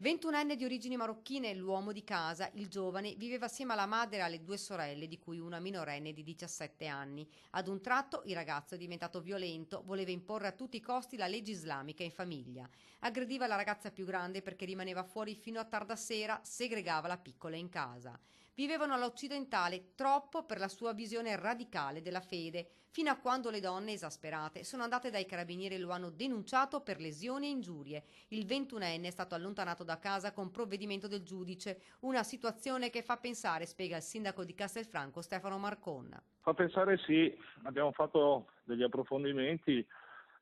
21enne di origini marocchine, l'uomo di casa, il giovane, viveva assieme alla madre e alle due sorelle, di cui una minorenne di 17 anni. Ad un tratto il ragazzo è diventato violento, voleva imporre a tutti i costi la legge islamica in famiglia. Aggrediva la ragazza più grande perché rimaneva fuori fino a tarda sera, segregava la piccola in casa. Vivevano all'occidentale troppo per la sua visione radicale della fede, fino a quando le donne, esasperate, sono andate dai carabinieri e lo hanno denunciato per lesioni e ingiurie. Il 21enne è stato allontanato da casa con provvedimento del giudice, una situazione che fa pensare, spiega il sindaco di Castelfranco Stefano Marcon. Fa pensare sì, abbiamo fatto degli approfondimenti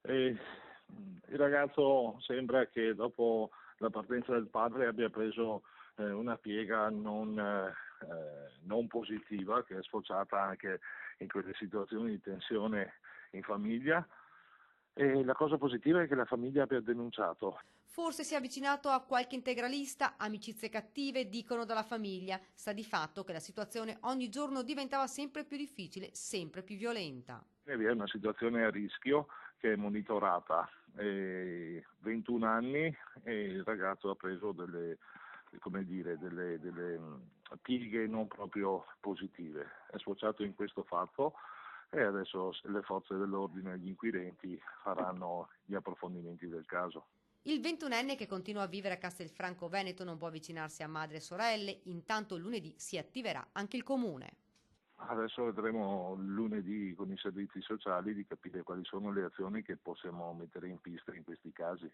e il ragazzo sembra che dopo la partenza del padre abbia preso una piega non positiva, che è sfociata anche in quelle situazioni di tensione in famiglia, e la cosa positiva è che la famiglia abbia denunciato. Forse si è avvicinato a qualche integralista, amicizie cattive, dicono dalla famiglia. Sta di fatto che la situazione ogni giorno diventava sempre più difficile, sempre più violenta. E vi è una situazione a rischio che è monitorata. 21 anni e il ragazzo ha preso delle pieghe non proprio positive. È sfociato in questo fatto e adesso le forze dell'ordine e gli inquirenti faranno gli approfondimenti del caso. Il 21enne che continua a vivere a Castelfranco Veneto non può avvicinarsi a madre e sorelle, intanto lunedì si attiverà anche il comune. Adesso vedremo lunedì con i servizi sociali di capire quali sono le azioni che possiamo mettere in pista in questi casi.